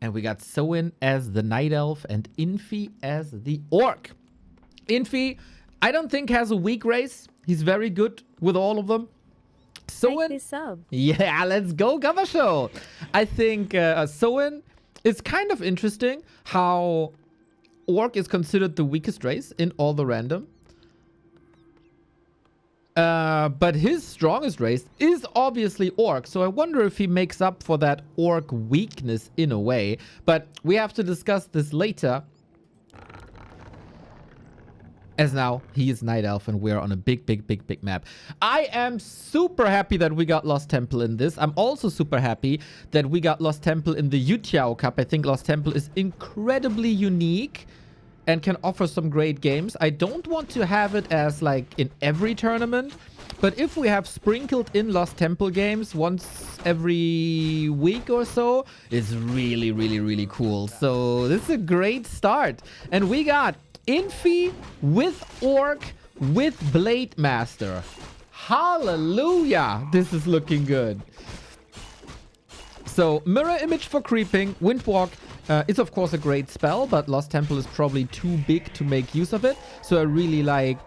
And we got Soin as the Night Elf and Infi as the Orc. Infi, I don't think has a weak race. He's very good with all of them. Soin, yeah, let's go, Gava Show. I think Soin is kind of interesting how Orc is considered the weakest race in all the random. But his strongest race is obviously Orc, so I wonder if he makes up for that Orc weakness in a way. But we have to discuss this later. As now, he is Night Elf and we're on a big map. I am super happy that we got Lost Temple in this. I'm also super happy that we got Lost Temple in the Yutiao Cup. I think Lost Temple is incredibly unique and can offer some great games. I don't want to have it as like in every tournament, but if we have sprinkled in Lost Temple games once every week or so, it's really cool. So this is a great start. And we got Infi with Orc with Blade Master. Hallelujah! This is looking good. So, Mirror Image for creeping. Windwalk is of course a great spell, but Lost Temple is probably too big to make use of it. So I really like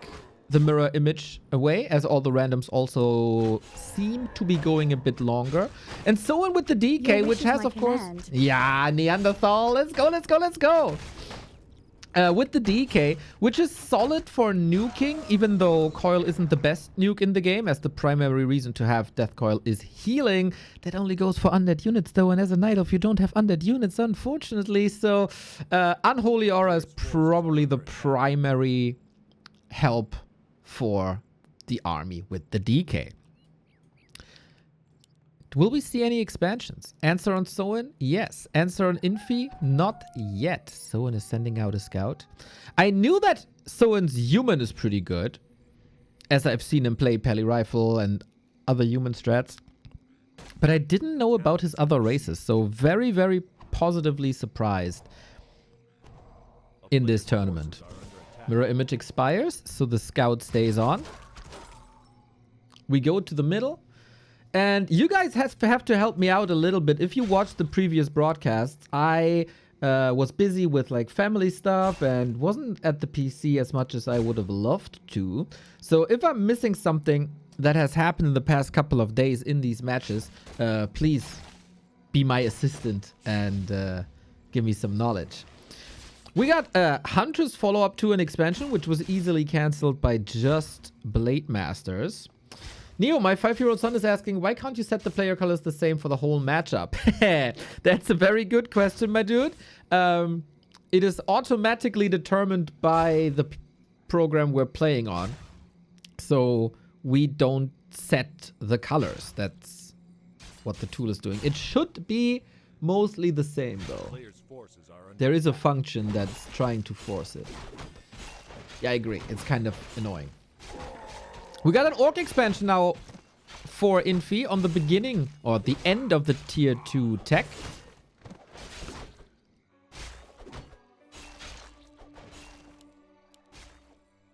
the Mirror Image away, as all the randoms also seem to be going a bit longer. And so on with the DK, which has of course... Yeah, Neanderthal. Let's go. With the DK, which is solid for nuking, even though Coil isn't the best nuke in the game, as the primary reason to have Death Coil is healing. That only goes for undead units, though, and as a Night Elf, you don't have undead units, unfortunately. So, Unholy Aura is probably the primary help for the army with the DK. Will we see any expansions? Answer on Soin? Yes. Answer on Infi? Not yet. Soin is sending out a scout. I knew that Soin's human is pretty good, as I've seen him play Peli Rifle and other human strats. But I didn't know about his other races, so very positively surprised in this tournament. Mirror Image expires, so the scout stays on. We go to the middle. And you guys have to help me out a little bit. If you watched the previous broadcasts, I was busy with like family stuff and wasn't at the PC as much as I would have loved to. So if I'm missing something that has happened in the past couple of days in these matches, please be my assistant and give me some knowledge. We got Huntress follow-up to an expansion, which was easily cancelled by just Blade Masters. Neo, my 5-year-old son is asking, why can't you set the player colors the same for the whole matchup? That's a very good question, my dude. It is automatically determined by the program we're playing on. So we don't set the colors. That's what the tool is doing. It should be mostly the same, though. There is a function that's trying to force it. Yeah, I agree. It's kind of annoying. We got an Orc expansion now for Infi on the beginning or the end of the tier 2 tech.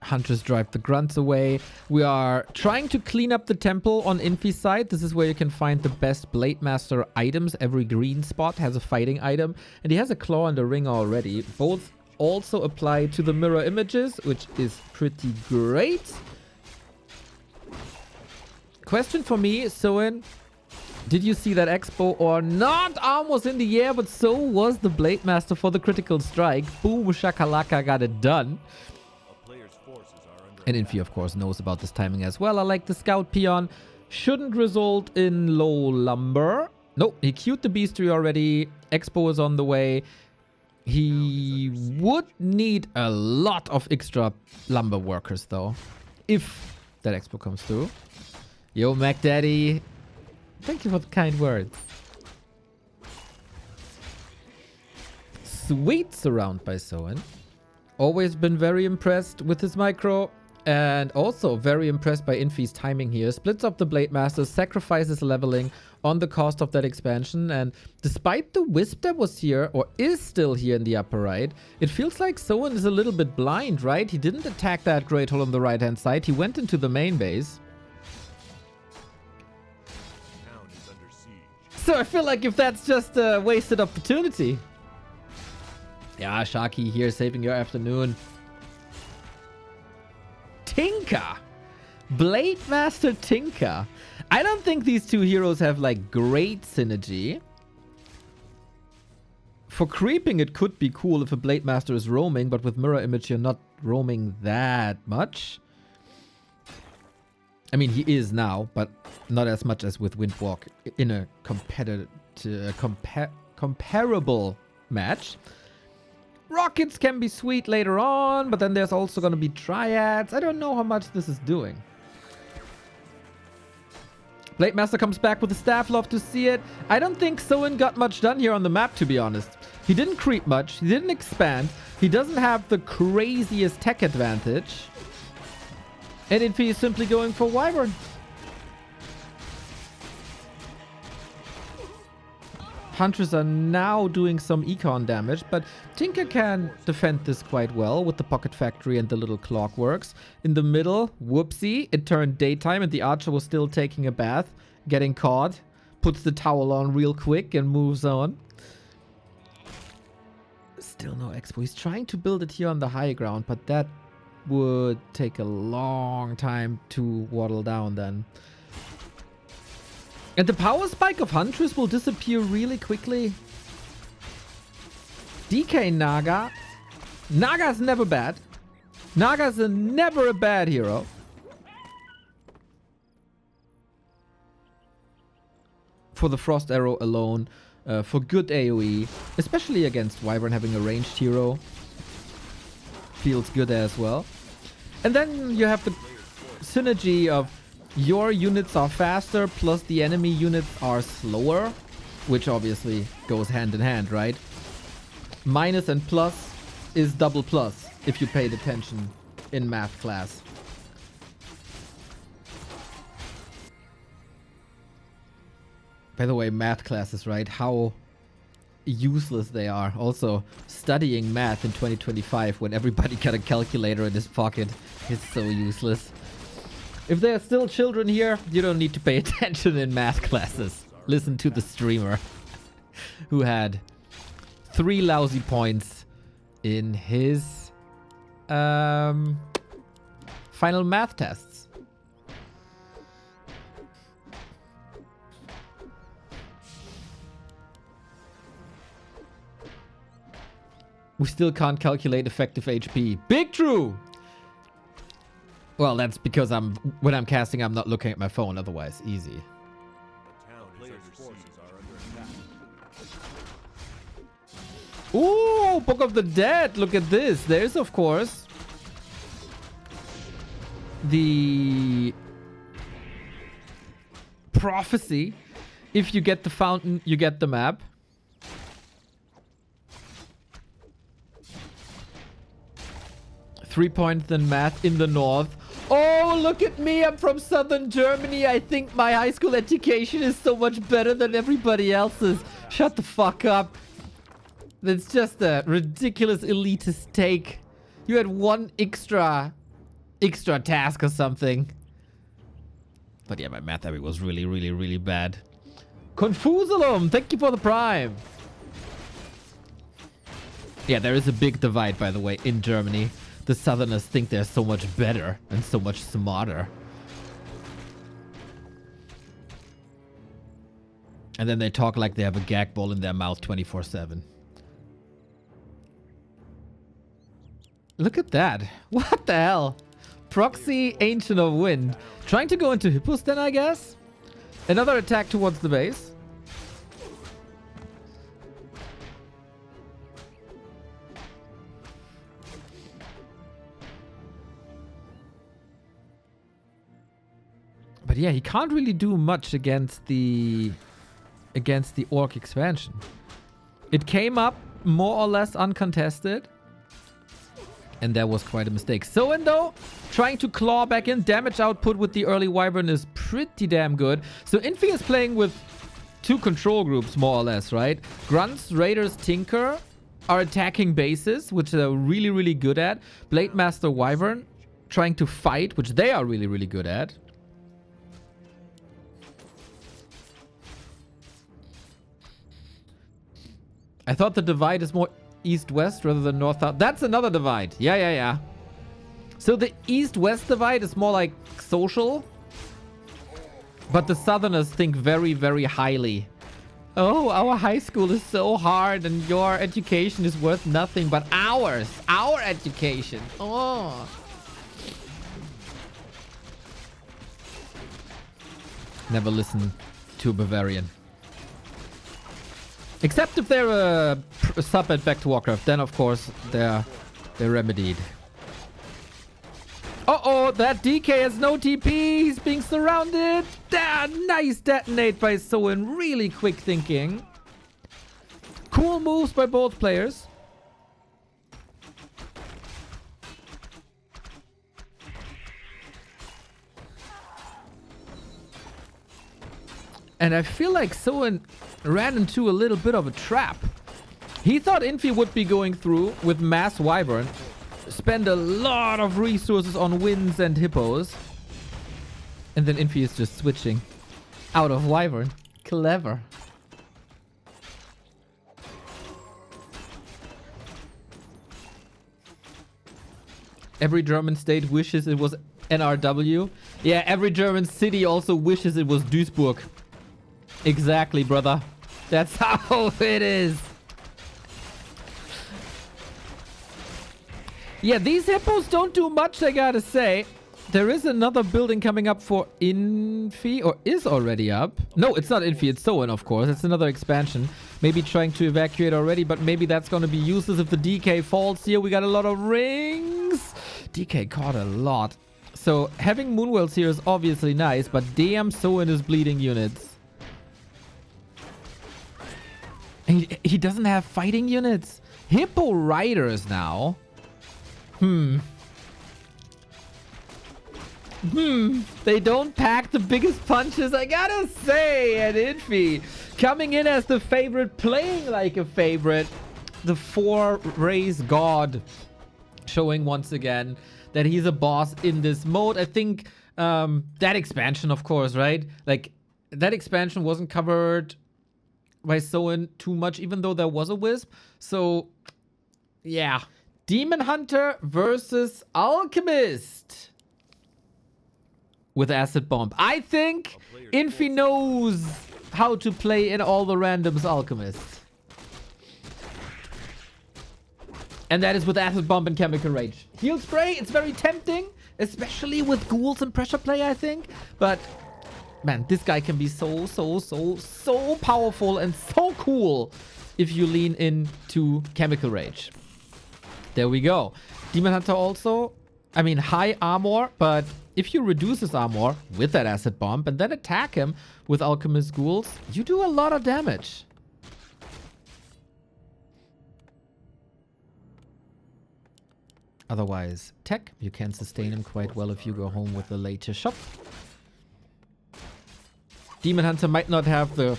Hunters drive the grunts away. We are trying to clean up the temple on Infi's side. This is where you can find the best Blade Master items. Every green spot has a fighting item. And he has a claw and a ring already. Both also apply to the mirror images, which is pretty great. Question for me, Soin, did you see that expo or not? Arm was in the air, but so was the Blade Master for the critical strike. Boom, shakalaka, got it done. And Infi, of course, knows about this timing as well. I like the scout peon. Shouldn't result in low lumber. Nope, he queued the beastry already. Expo is on the way. He would need a lot of extra lumber workers, though, if that expo comes through. Yo, Mac Daddy. Thank you for the kind words. Sweet surround by Soin. Always been very impressed with his micro. And also very impressed by Infi's timing here. Splits up the Blade Master, sacrifices leveling on the cost of that expansion. And despite the Wisp that was here, or is still here in the upper right, it feels like Soin is a little bit blind, right? He didn't attack that Great Hole on the right-hand side. He went into the main base. So I feel like if that's just a wasted opportunity. Yeah, Sharky here saving your afternoon. Tinker. Blade Master Tinker. I don't think these two heroes have like great synergy. For creeping, it could be cool if a Blade Master is roaming, but with Mirror Image, you're not roaming that much. I mean, he is now, but not as much as with Windwalk in a comparable match. Rockets can be sweet later on, but then there's also going to be Triads. I don't know how much this is doing. Blade Master comes back with the staff. Love to see it. I don't think Soin got much done here on the map, to be honest. He didn't creep much. He didn't expand. He doesn't have the craziest tech advantage. And Infi is simply going for Wyvern. Hunters are now doing some econ damage, but Tinker can defend this quite well with the Pocket Factory and the little clockworks. In the middle, whoopsie, it turned daytime and the Archer was still taking a bath, getting caught, puts the towel on real quick and moves on. Still no expo. He's trying to build it here on the high ground, but that would take a long time to waddle down then. And the power spike of Huntress will disappear really quickly. DK Naga. Naga's never bad. Naga's never a bad hero. For the Frost Arrow alone. For good AoE. Especially against Wyvern having a ranged hero. Feels good as well. And then you have the synergy of your units are faster, plus the enemy units are slower, which obviously goes hand in hand, right? Minus and plus is double plus, if you paid attention in math class. By the way, math classes, right? How useless they are. Also, studying math in 2025 when everybody got a calculator in his pocket is so useless. If there are still children here, you don't need to pay attention in math classes. Listen to the streamer who had 3 lousy points in his final math tests. We still can't calculate effective HP. Big true! Well, that's because when I'm casting, I'm not looking at my phone. Otherwise, easy. Ooh, Book of the Dead. Look at this. There's, of course, the prophecy. If you get the fountain, you get the map. Three-point then math in the north. Oh, look at me. I'm from southern Germany. I think my high school education is so much better than everybody else's. Shut the fuck up. That's just a ridiculous elitist take. You had one extra task or something. But yeah, my math every was really, really, really bad. Confusalum, thank you for the prime. Yeah, there is a big divide, by the way, in Germany. The Southerners think they're so much better and so much smarter. And then they talk like they have a gag ball in their mouth 24/7. Look at that. What the hell? Proxy Ancient of Wind. Trying to go into Hippos then, I guess? Another attack towards the base. But yeah, he can't really do much against the Orc expansion. It came up more or less uncontested. And that was quite a mistake. Soin though, trying to claw back in. Damage output with the early Wyvern is pretty damn good. So Infi is playing with 2 control groups more or less, right? Grunts, Raiders, Tinker are attacking bases, which they're really, really good at. Blade Master, Wyvern trying to fight, which they are really, really good at. I thought the divide is more east-west rather than north-south. That's another divide. Yeah. So the east-west divide is more like social. But the southerners think very, very highly. Oh, our high school is so hard and your education is worth nothing. But our education. Oh. Never listen to a Bavarian. Except if they're a sub at Back to Warcraft. Then, of course, they're remedied. Uh-oh, that DK has no TP. He's being surrounded. Nice detonate by Soin. Really quick thinking. Cool moves by both players. And I feel like Soin ran into a little bit of a trap. He thought Infi would be going through with Mass Wyvern. Spend a lot of resources on winds and hippos. And then Infi is just switching out of Wyvern. Clever. Every German state wishes it was NRW. Yeah, every German city also wishes it was Duisburg. Exactly, brother. That's how it is. Yeah, these hippos don't do much, I gotta say. There is another building coming up for Infi, or is already up. No, it's not Infi, it's Soin, of course. It's another expansion. Maybe trying to evacuate already, but maybe that's gonna be useless if the DK falls here. We got a lot of rings. DK caught a lot. So having Moonwells here is obviously nice, but damn, Soin is bleeding units. And he doesn't have fighting units. Hippo Riders now. They don't pack the biggest punches, I gotta say, at Infi. Coming in as the favorite, playing like a favorite. The 4-race god. Showing once again that he's a boss in this mode. I think that expansion, of course, right? Like, that expansion wasn't covered by Soin too much, even though there was a Wisp. So, yeah. Demon Hunter versus Alchemist. With Acid Bomb. I think Infi knows how to play in all the randoms Alchemist. And that is with Acid Bomb and Chemical Rage. Heal Spray, it's very tempting. Especially with ghouls and pressure play, I think. But, man, this guy can be so powerful and so cool if you lean into Chemical Rage. There we go. Demon Hunter also, I mean, high armor, but if you reduce his armor with that Acid Bomb and then attack him with Alchemist Ghouls, you do a lot of damage. Otherwise, tech, you can sustain him quite well if you go home with the later shop. Demon Hunter might not have the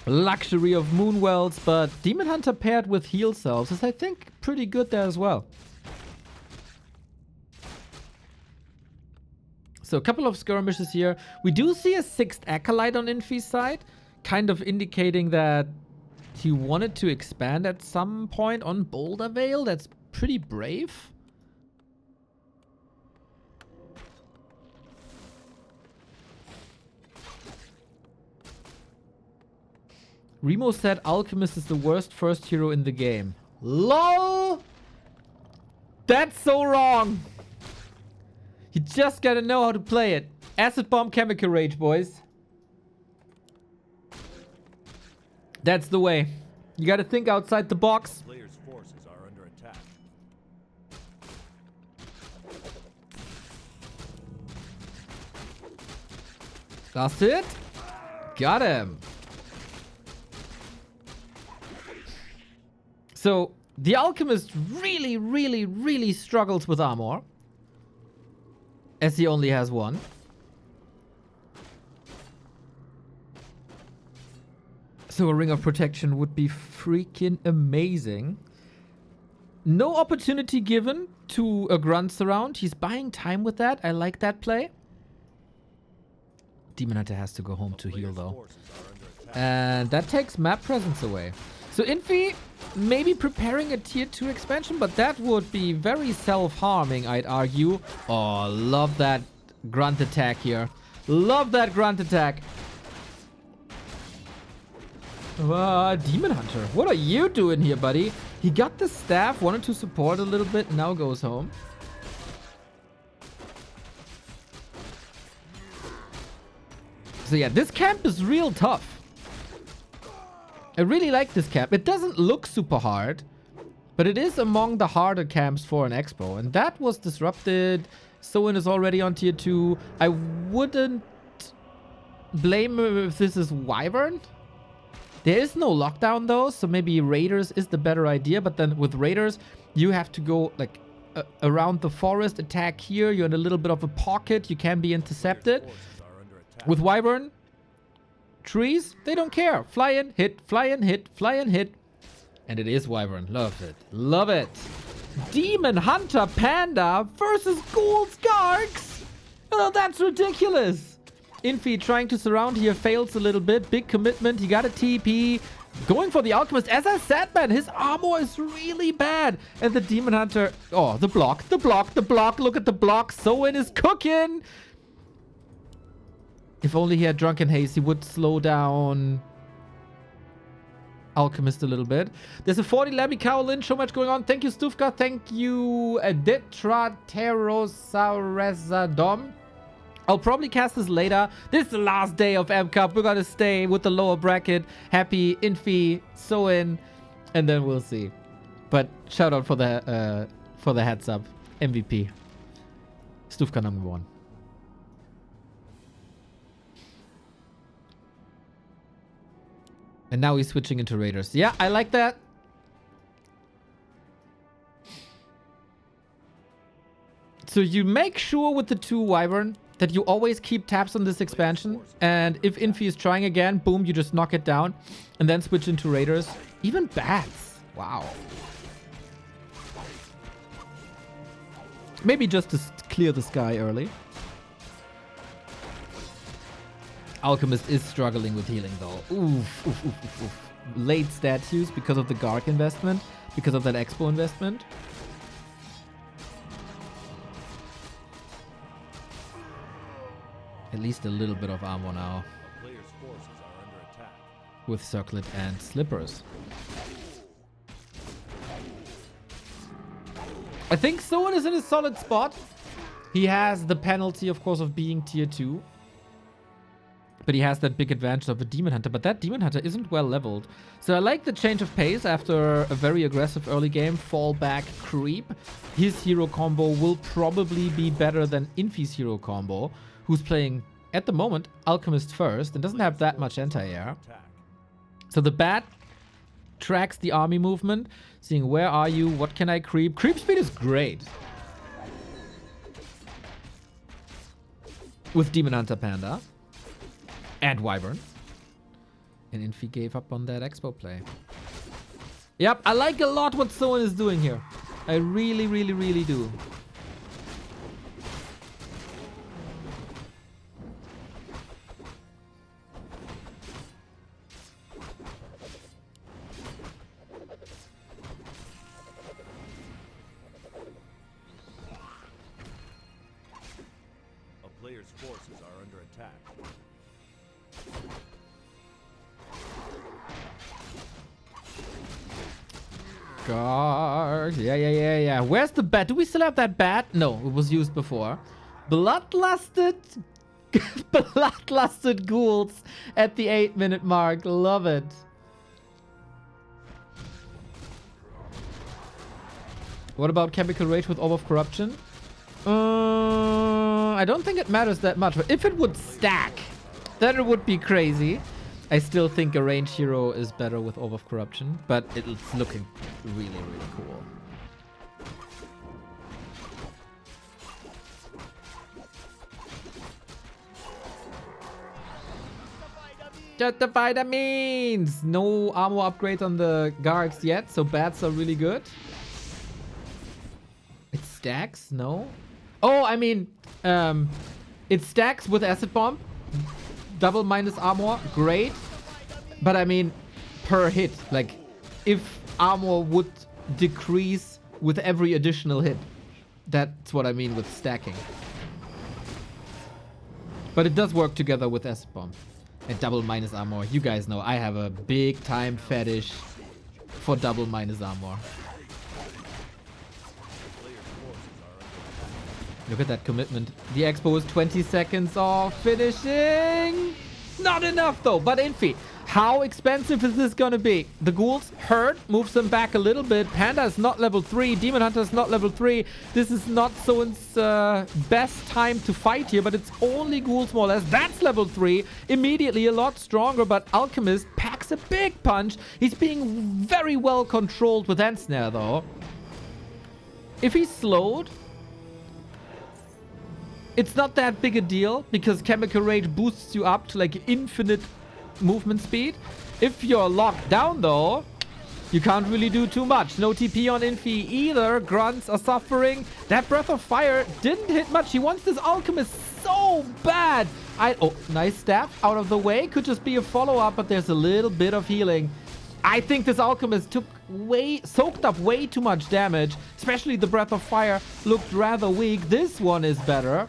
luxury of Moonwells, but Demon Hunter paired with Heal Cells is, I think, pretty good there as well. So a couple of skirmishes here. We do see a 6th Acolyte on Infi's side, kind of indicating that he wanted to expand at some point on Boulder Vale. That's pretty brave. Remo said Alchemist is the worst first hero in the game. LOL! That's so wrong! You just gotta know how to play it. Acid Bomb, Chemical Rage, boys. That's the way. You gotta think outside the box. Players' forces are under attack. Last hit. Got him. So, the Alchemist really struggles with armor. As he only has one. So a Ring of Protection would be freaking amazing. No opportunity given to a Grunt Surround. He's buying time with that. I like that play. Demon Hunter has to go home to heal though. And that takes map presence away. So Infi maybe preparing a tier 2 expansion, but that would be very self-harming, I'd argue. Oh, love that grunt attack here. Love that grunt attack. Demon Hunter, what are you doing here, buddy? He got the staff, wanted to support a little bit, now goes home. So yeah, this camp is real tough. I really like this camp. It doesn't look super hard, but it is among the harder camps for an expo. And that was disrupted. Soin is already on tier 2. I wouldn't blame him if this is Wyvern. There is no lockdown though, so maybe Raiders is the better idea. But then with Raiders, you have to go like around the forest, attack here. You're in a little bit of a pocket. You can be intercepted. With Wyvern, trees, they don't care. Fly in, hit, fly in, hit, fly in, hit. And it is Wyvern. Love it. Love it. Demon Hunter Panda versus Ghouls Gargs. Oh, that's ridiculous. Infi trying to surround here fails a little bit. Big commitment. He got a TP. Going for the Alchemist. As I said, man, his armor is really bad. And the Demon Hunter... Oh, the block. The block. The block. Look at the block. Soin is cooking. If only he had Drunken Haze, he would slow down Alchemist a little bit. There's a 40 Labby Cowlin. So much going on. Thank you, Stufka. Thank you, Detraterosaurezadom. I'll probably cast this later. This is the last day of M Cup. We're gonna stay with the lower bracket. Happy, Infi, Soin, and then we'll see. But shout out for the heads up. MVP. Stufka #1. And now he's switching into Raiders. Yeah, I like that. So you make sure with the 2 Wyvern that you always keep tabs on this expansion. And if Infi is trying again, boom, you just knock it down. And then switch into Raiders. Even bats. Wow. Maybe just to clear the sky early. Alchemist is struggling with healing though. Oof, oof, oof, oof, oof. Late statues because of the Garg investment, because of that Expo investment. At least a little bit of armor now. A player's forces are under attack. With Circlet and Slippers. I think Soin is in a solid spot. He has the penalty, of course, of being tier 2. But he has that big advantage of a Demon Hunter. But that Demon Hunter isn't well leveled. So I like the change of pace after a very aggressive early game. Fall back, creep. His hero combo will probably be better than Infi's hero combo. Who's playing, at the moment, Alchemist first. And doesn't have that much anti-air. So the bat tracks the army movement. Seeing where are you? What can I creep? Creep speed is great. With Demon Hunter Panda. And Wyvern. And Infi gave up on that Expo play. Yep, I like a lot what Soin is doing here. I really, really, really do. A player's forces are under attack. Guard. Yeah. Where's the bat? Do we still have that bat? No, it was used before. Bloodlusted. Bloodlusted ghouls at the 8-minute mark. Love it. What about Chemical Rage with Orb of Corruption? I don't think it matters that much. But if it would stack, then it would be crazy. I still think a range hero is better with Orb of Corruption, but it's looking really, really cool. Justify the means! No armor upgrades on the Gargs yet, so bats are really good. It stacks? No? Oh, I mean, it stacks with Acid Bomb. Double minus armor, great. But I mean, per hit. Like, if armor would decrease with every additional hit. That's what I mean with stacking. But it does work together with S-Bomb. And double minus armor. You guys know I have a big time fetish for double minus armor. Look at that commitment. The Expo is 20 seconds off finishing. Not enough though, but Infi. How expensive is this gonna be? The ghouls hurt, moves them back a little bit. Panda is not level 3, Demon Hunter is not level 3. This is not Soin's best time to fight here, but it's only ghouls more or less. That's level 3. Immediately a lot stronger, but Alchemist packs a big punch. He's being very well controlled with Ensnare though. If he's slowed, it's not that big a deal because Chemical Rage boosts you up to like infinite movement speed. If you're locked down though, you can't really do too much. No TP on Infi either. Grunts are suffering. That Breath of Fire didn't hit much. He wants this Alchemist so bad. Oh, nice staff out of the way. Could just be a follow-up, but there's a little bit of healing. I think this Alchemist soaked up way too much damage. Especially the Breath of Fire looked rather weak. This one is better.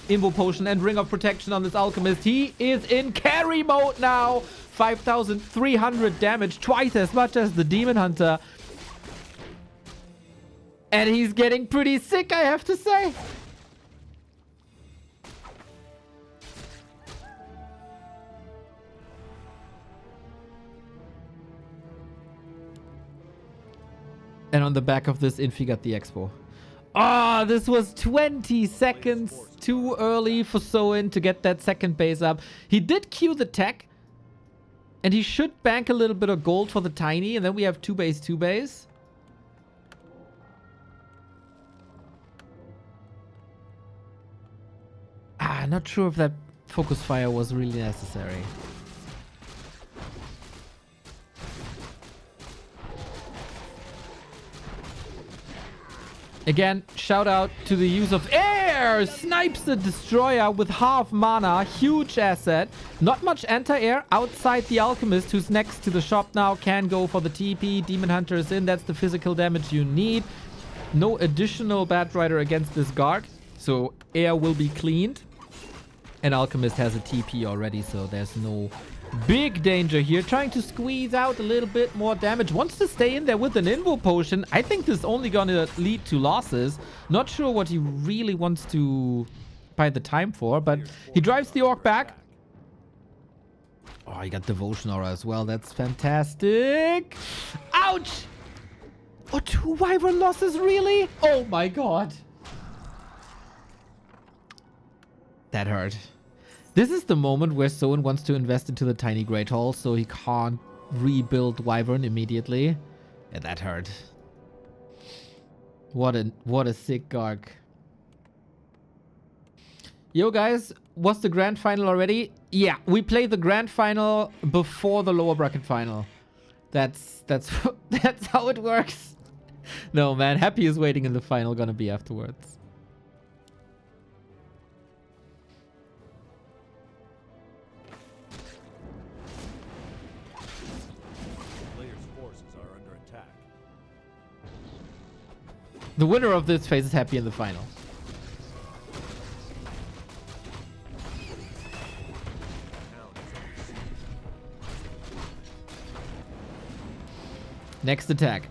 Invo Potion and Ring of Protection on this Alchemist. He is in carry mode now. 5,300 damage, twice as much as the Demon Hunter. And he's getting pretty sick, I have to say. And on the back of this, Infi got the Expo. Ah, this was 20 seconds too early for Soin to get that second base up. He did queue the tech. And he should bank a little bit of gold for the tiny. And then we have 2-base, 2-base. Not sure if that focus fire was really necessary. Again, shout out to the use of air! Snipes the destroyer with half mana. Huge asset. Not much anti-air outside the Alchemist, who's next to the shop now. Can go for the TP. Demon Hunter is in. That's the physical damage you need. No additional Bat Rider against this guard. So air will be cleaned. And Alchemist has a TP already, so there's no big danger here. Trying to squeeze out a little bit more damage. Wants to stay in there with an Invo Potion. I think this is only gonna lead to losses. Not sure what he really wants to buy the time for, but he drives the Orc back. Oh, he got Devotion Aura as well. That's fantastic. Ouch! Oh, 2 Wyvern losses, really? Oh my god. That hurt. This is the moment where Soin wants to invest into the Tiny Great Hall so he can't rebuild Wyvern immediately. Yeah, that hurt. What a sick Garg. Yo guys, was the grand final already? Yeah, we played the grand final before the lower bracket final. That's that's how it works. No man, Happy is waiting in the final, gonna be afterwards. The winner of this phase is Happy in the final. Next attack.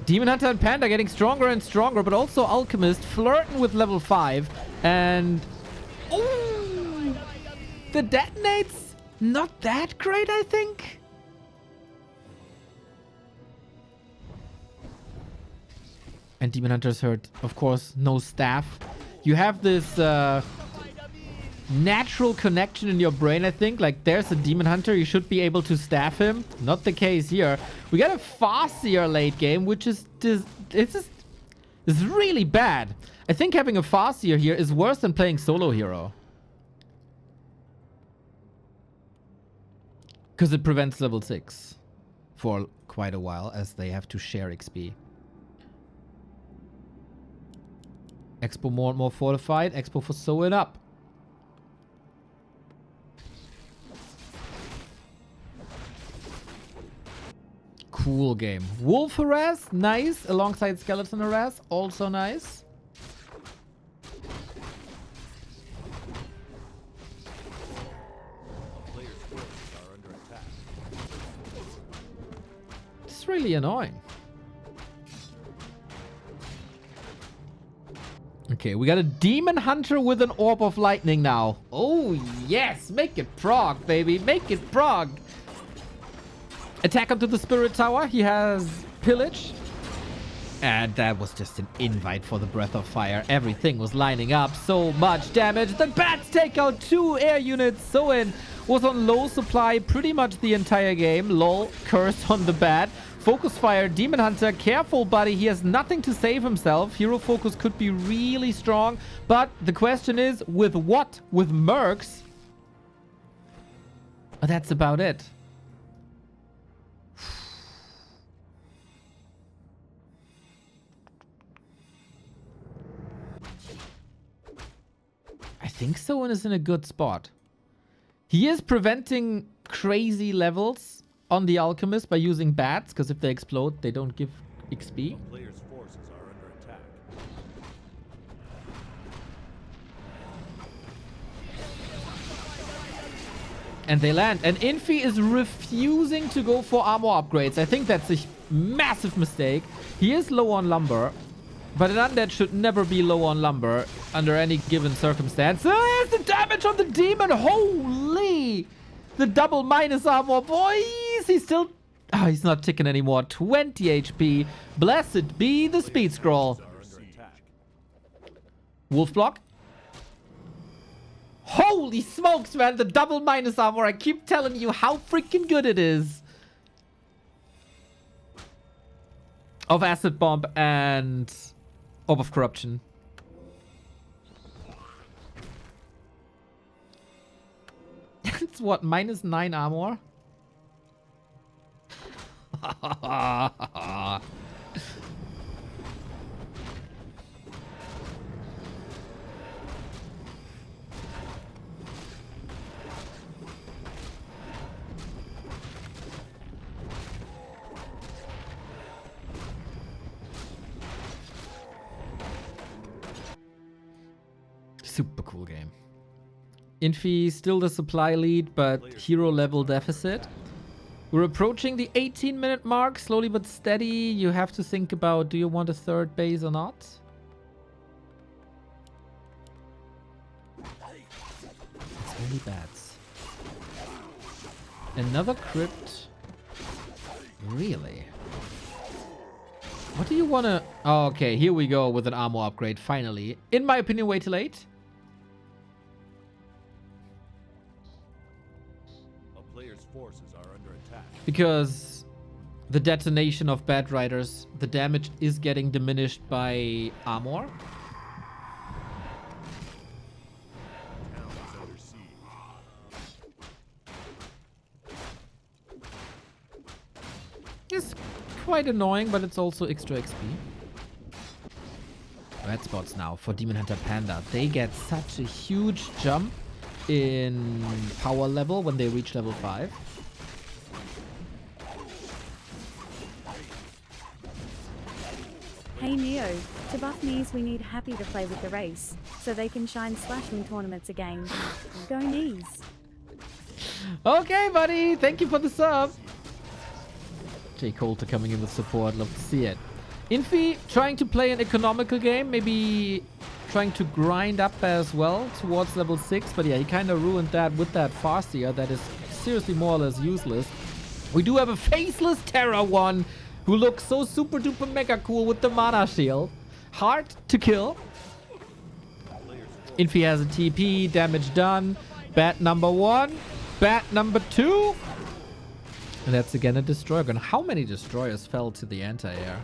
Demon Hunter and Panda getting stronger and stronger, but also Alchemist flirting with level 5. And... ooh, the detonates, not that great, I think. And Demon Hunter's hurt. Of course, no staff. You have this natural connection in your brain, I think. Like, there's a Demon Hunter. You should be able to staff him. Not the case here. We got a Farseer late game, which is... it's really bad. I think having a Farseer here is worse than playing solo hero. Because it prevents level 6 for quite a while, as they have to share XP. Expo more and more fortified. Expo for Soin up. Cool game. Wolf harass, nice. Alongside skeleton harass, also nice. A player's forces are under attack. It's really annoying. Okay, we got a demon hunter with an orb of lightning now. Oh, yes. Make it prog, baby. Make it prog. Attack onto the spirit tower. He has pillage. And that was just an invite for the breath of fire. Everything was lining up. So much damage. The bats take out 2 air units. Soin was on low supply pretty much the entire game. Lol. Curse on the bat. Focus fire. Demon hunter. Careful, buddy. He has nothing to save himself. Hero focus could be really strong. But the question is, with what? With mercs? That's about it. I think Soin is in a good spot. He is preventing crazy levels on the Alchemist by using bats, because if they explode, they don't give XP. A player's forces are under attack. And they land. And Infi is refusing to go for armor upgrades. I think that's a massive mistake. He is low on lumber. But an undead should never be low on lumber under any given circumstance. There's the damage on the demon. Holy! The double minus armor, boys. He's still... Oh, he's not ticking anymore. 20 HP. Blessed be the speed scroll. Wolf block. Holy smokes, man. The double minus armor. I keep telling you how freaking good it is. Of acid bomb and... Orb of corruption. It's what? -9 armor? Super cool game. Infi still the supply lead, but hero level deficit. We're approaching the 18-minute mark, slowly but steady. You have to think about, do you want a third base or not? It's only bats. Another crypt. Really? What do you want to... Oh, okay, here we go with an armor upgrade, finally. In my opinion, way too late. Player's forces are under attack. Because the detonation of bad riders, the damage is getting diminished by armor. Town is under siege. It's quite annoying, but it's also extra XP. Red spots now for Demon Hunter Panda. They get such a huge jump in power level when they reach level 5. Hey Neo, to buff knees we need Happy to play with the race, so they can shine slashing tournaments again. Go knees. Okay, buddy. Thank you for the sub. J. Coulter coming in with support. Love to see it. Infi trying to play an economical game. Maybe trying to grind up as well towards level 6. But yeah, he kind of ruined that with that Farseer. That is seriously more or less useless. We do have a faceless Terra one who looks so super duper mega cool with the mana shield. Hard to kill. Infi has a TP. Damage done. Bat number 1. Bat number 2. And that's again a destroyer gun. How many destroyers fell to the anti-air?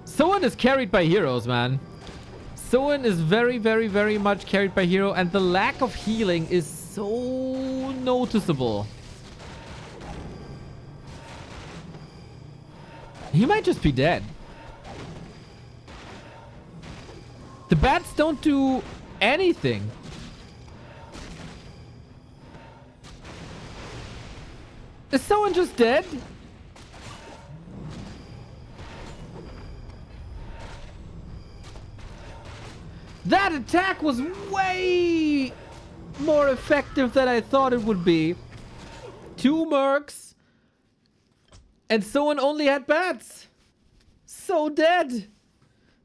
Soin is carried by heroes, man. Soin is very, very, very much carried by hero, and the lack of healing is so noticeable. He might just be dead. The bats don't do anything. Is someone just dead? That attack was way more effective than I thought it would be. 2 mercs. And someone only had bats. So dead.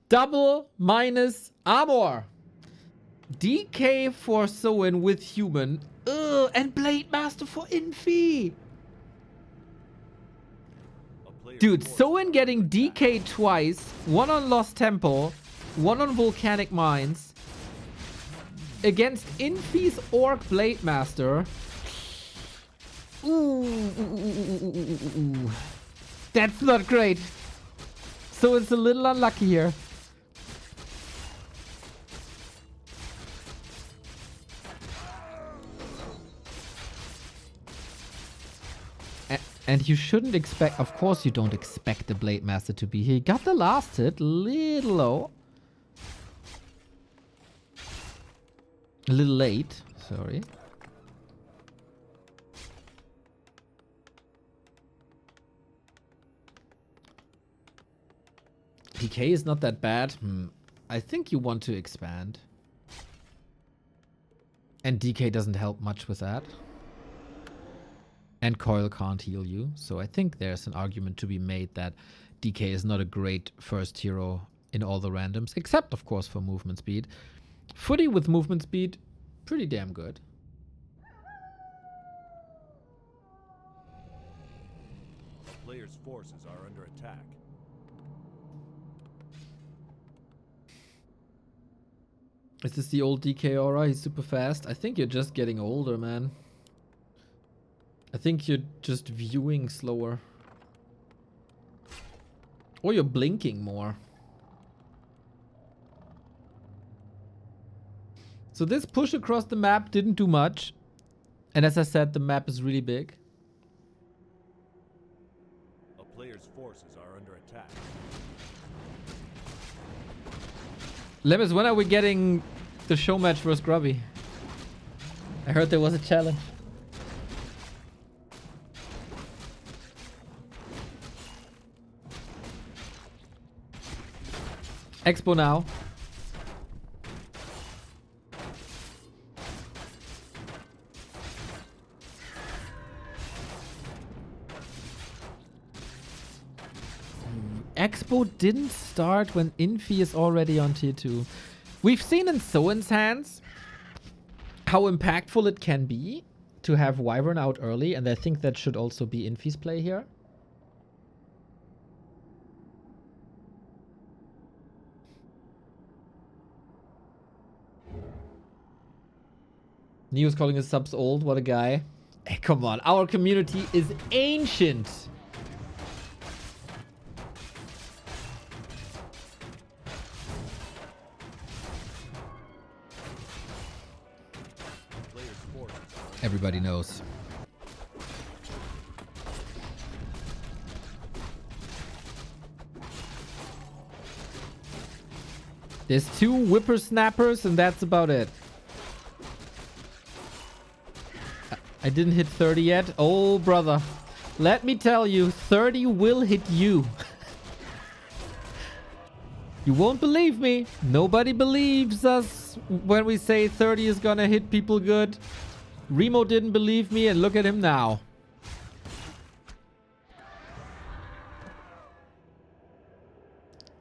Double minus armor. DK for Soin with human. Ugh, and Blade Master for Infi. Dude, Soin getting DK twice. 1 on Lost Temple. 1 on Volcanic Mines. Against Infi's Orc Blade Master. Ooh. That's not great. So it's a little unlucky here. And you shouldn't expect, of course you don't expect the Blade Master to be here. He got the last hit, little low. A little late, sorry. PK is not that bad. I think you want to expand. And DK doesn't help much with that. And Coil can't heal you. So I think there's an argument to be made that DK is not a great first hero in all the randoms. Except, of course, for movement speed. Footy with movement speed, pretty damn good. A player's forces are under attack. Is this the old DK aura? He's super fast. I think you're just getting older, man. I think you're just viewing slower. Or you're blinking more. So this push across the map didn't do much. And as I said, the map is really big. A player's forces are under attack. Lemons, when are we getting the show match versus Grubby? I heard there was a challenge. Expo now. Expo didn't start when Infi is already on tier 2. We've seen in Soin's hands how impactful it can be to have Wyvern out early, and I think that should also be Infi's play here. Neo's calling his subs old. What a guy. Hey, come on. Our community is ancient. Everybody knows. There's 2 whippersnappers and that's about it. I didn't hit 30 yet. Oh, brother. Let me tell you, 30 will hit you. You won't believe me. Nobody believes us when we say 30 is gonna hit people good. Remo didn't believe me, and look at him now.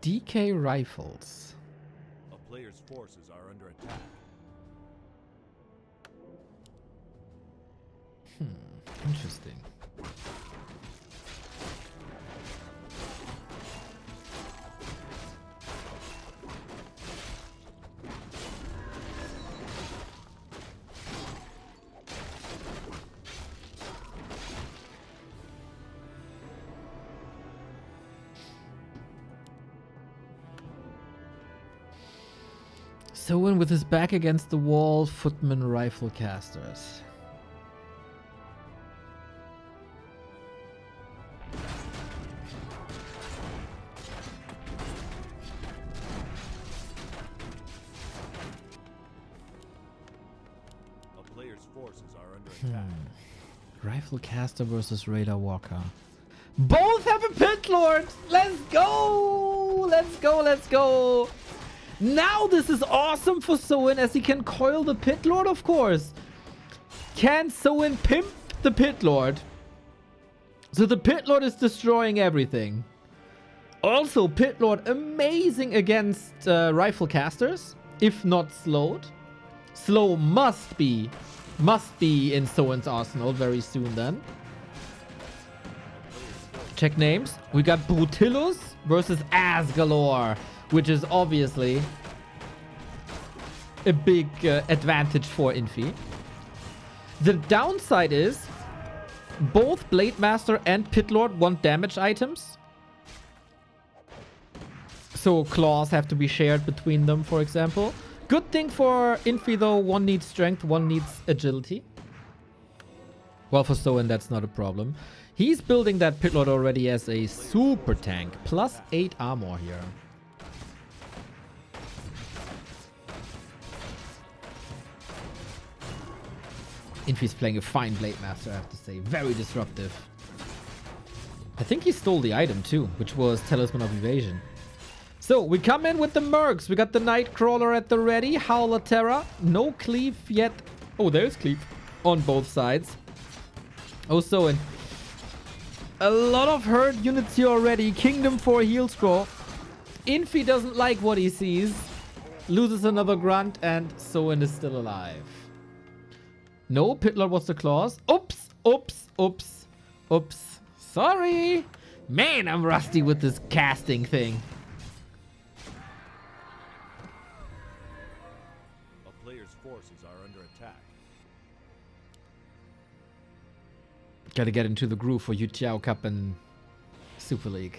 DK rifles. A player's forces are under attack. Interesting. Soin with his back against the wall, footman rifle casters. Rifle caster versus Raider Walker. Both have a Pit Lord! Let's go! Let's go, let's go! Now this is awesome for Soin as he can coil the Pit Lord, of course. Can Soin pimp the Pit Lord? So the Pit Lord is destroying everything. Also, Pit Lord amazing against rifle casters, if not slowed. Slow must be in Soin's arsenal very soon then. Check names. We got Brutilus versus Asgalore, which is obviously a big advantage for Infi. The downside is both Blade Master and Pit Lord want damage items. So claws have to be shared between them, for example. Good thing for Infi though, one needs strength, one needs agility. Well, for Soin that's not a problem. He's building that Pit Lord already as a super tank. Plus 8 armor here. Infi's playing a fine Blade Master, I have to say. Very disruptive. I think he stole the item too, which was Talisman of Evasion. So, we come in with the Mercs. We got the Nightcrawler at the ready. Howler Terra. No cleave yet. Oh, there's cleave on both sides. Oh, Soin. A lot of hurt units here already. Kingdom for heal scroll. Infi doesn't like what he sees. Loses another grunt and Soin is still alive. No, Pit Lord was the claws. Oops, oops, oops, oops. Sorry. Man, I'm rusty with this casting thing. A player's forces are under attack. Gotta get into the groove for Yutiao Cup and Super League.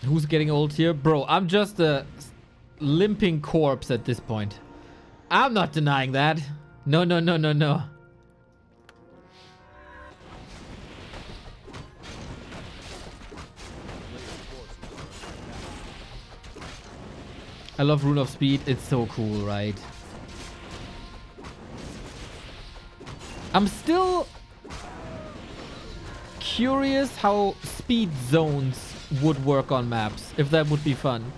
Who's getting old here? Bro, I'm just a limping corpse at this point. I'm not denying that. No, no, no, no, no. I love Rune of Speed. It's so cool, right? I'm still curious how speed zones would work on maps, if that would be fun.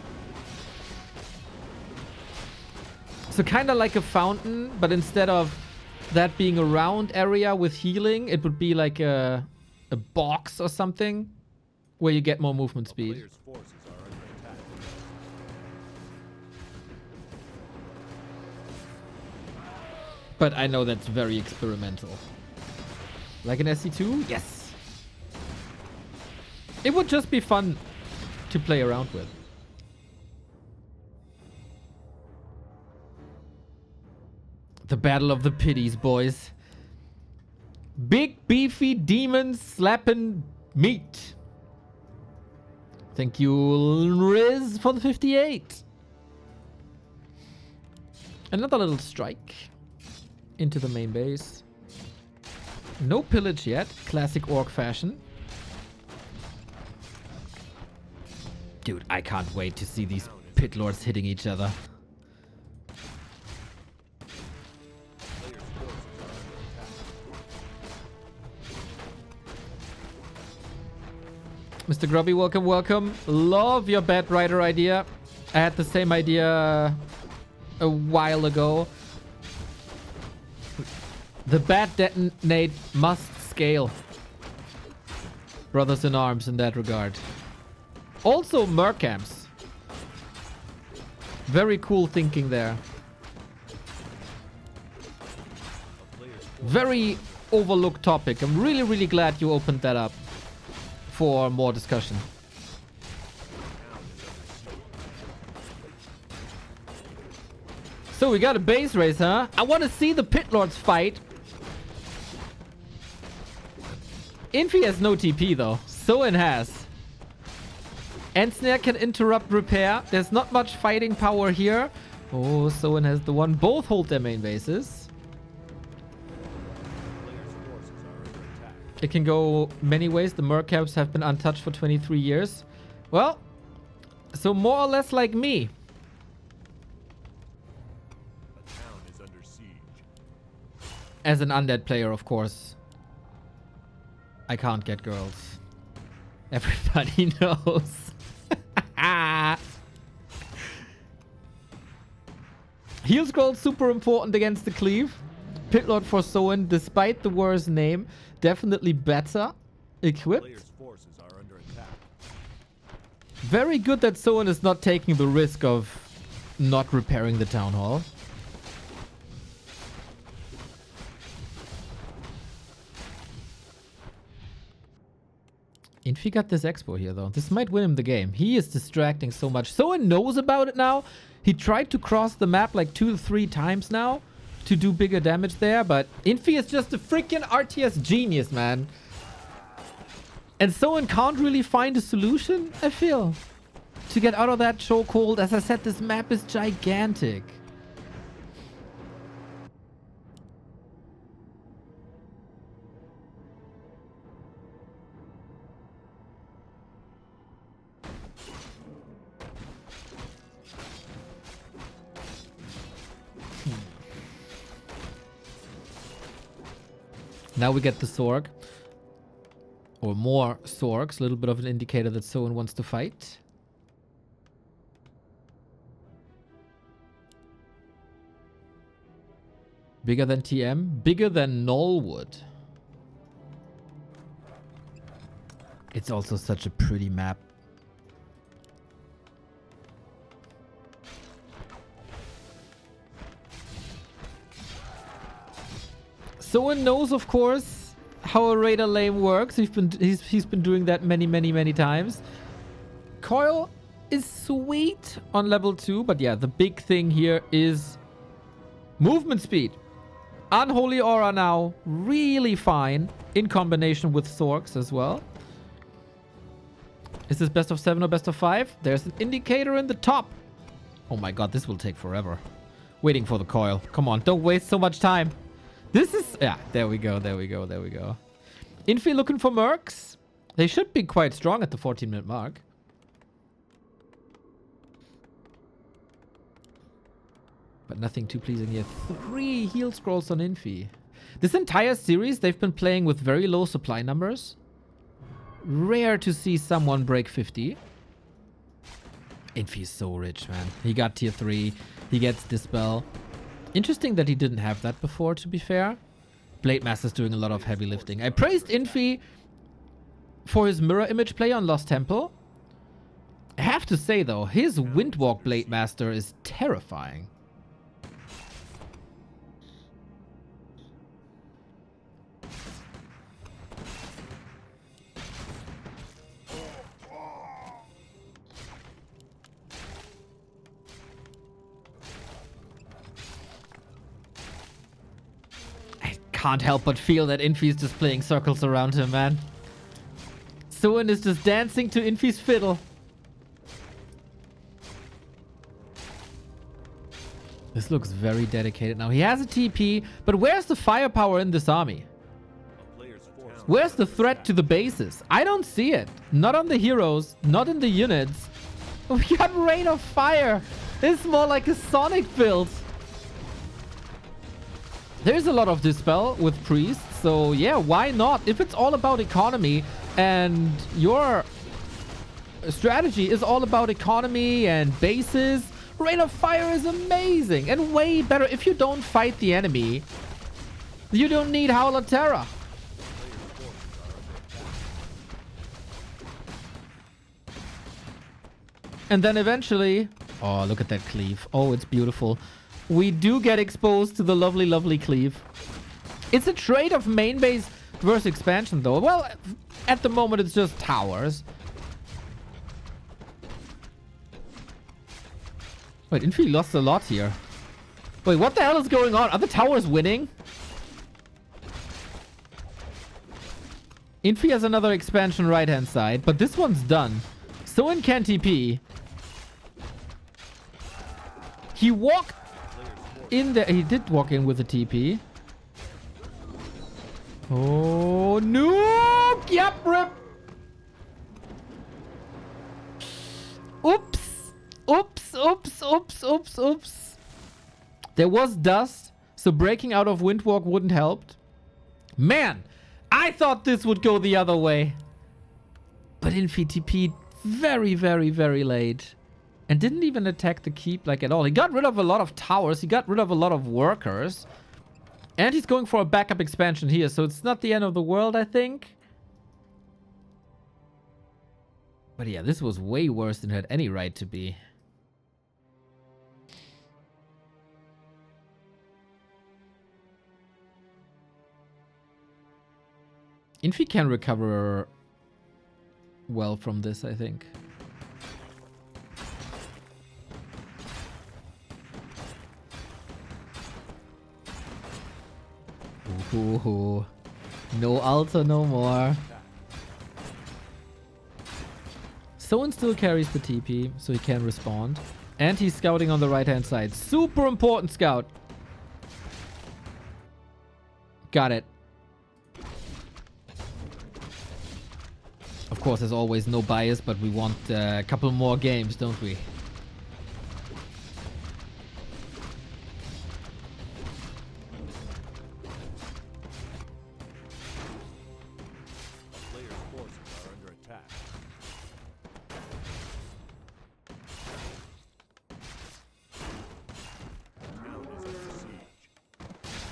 So kind of like a fountain, but instead of that being a round area with healing, it would be like a box or something where you get more movement speed. Player's forces are under attack. But I know that's very experimental. Like an SC2? Yes. It would just be fun to play around with. The Battle of the Pities, boys. Big beefy demons slapping meat. Thank you, Riz, for the 58. Another little strike into the main base. No pillage yet. Classic orc fashion. Dude, I can't wait to see these Pit Lords hitting each other. Mr. Grubby, welcome, welcome. Love your Bat Rider idea. I had the same idea a while ago. The Bat Detonate must scale. Brothers in arms in that regard. Also Merc camps. Very cool thinking there. Very overlooked topic. I'm really, really glad you opened that up for more discussion. So we got a base race, huh? I want to see the Pit Lords fight. Infi has no TP though. Soin has. Ensnare can interrupt repair. There's not much fighting power here. Oh, Soin has the one. Both hold their main bases. It can go many ways. The Mercaps have been untouched for 23 years. Well, So more or less like me. A town is under siege. As an undead player, of course. I can't get girls. Everybody knows. Heal scroll super important against the cleave. Pitlord for Soin, despite the worst name, definitely better equipped. Players' forces are under attack. Very good that Soin is not taking the risk of not repairing the town hall. Infi got this expo here, though. This might win him the game. He is distracting so much. Soin knows about it now. He tried to cross the map like 2 to 3 times now to do bigger damage there, but Infi is just a freaking RTS genius, man. And Soin can't really find a solution, I feel, to get out of that chokehold. As I said, this map is gigantic. Now we get the Sorg. Or more Sorgs. A little bit of an indicator that Soin wants to fight. Bigger than TM. Bigger than Knollwood. It's also such a pretty map. Soin knows, of course, how a Raider lane works. He's been doing that many times. Coil is sweet on level 2, but yeah, the big thing here is movement speed. Unholy Aura now really fine in combination with Sorks as well. Is this best of 7 or best of 5? There's an indicator in the top. Oh my god, this will take forever. Waiting for the coil. Come on, don't waste so much time. This is... yeah, there we go. Infi looking for mercs. They should be quite strong at the 14-minute mark. But nothing too pleasing here. 3 heal scrolls on Infi. This entire series, they've been playing with very low supply numbers. Rare to see someone break 50. Infi is so rich, man. He got tier 3. He gets Dispel. Interesting that he didn't have that before, to be fair. Blade Master's doing a lot of heavy lifting. I praised Infi for his mirror image play on Lost Temple. I have to say, though, his Windwalk Blade Master is terrifying. Can't help but feel that Infi is just playing circles around him, man. Soin is just dancing to Infi's fiddle. This looks very dedicated now. He has a TP, but where's the firepower in this army? Where's the threat to the bases? I don't see it. Not on the heroes, not in the units. We got Rain of Fire. This is more like a Sonic build. There's a lot of Dispel with Priests, so yeah, why not? If it's all about economy and your strategy is all about economy and bases, Rain of Fire is amazing and way better. If you don't fight the enemy, you don't need Howler Terra. And then eventually... oh, look at that cleave. Oh, it's beautiful. We do get exposed to the lovely cleave. It's a trade of main base versus expansion, though. Well, at the moment, it's just towers. Wait, Infi lost a lot here. Wait, what the hell is going on? Are the towers winning? Infi has another expansion right-hand side, but this one's done. Soin can TP. He walked in there. He did walk in with a TP. Oh, no! Yep, rip. Oops. Oops. There was dust, so breaking out of Windwalk wouldn't help. Man, I thought this would go the other way. But Infi TP'd very late. And didn't even attack the keep like at all. He got rid of a lot of towers. He got rid of a lot of workers. And he's going for a backup expansion here. So it's not the end of the world, I think. But yeah, this was way worse than it had any right to be. Infi can recover well from this, I think. Ooh. No altar no more. Soin still carries the TP, so he can respond. And he's scouting on the right-hand side. Super important scout. Got it. Of course, there's always no bias, but we want a couple more games, don't we? Player's forces are under attack. Town is under siege.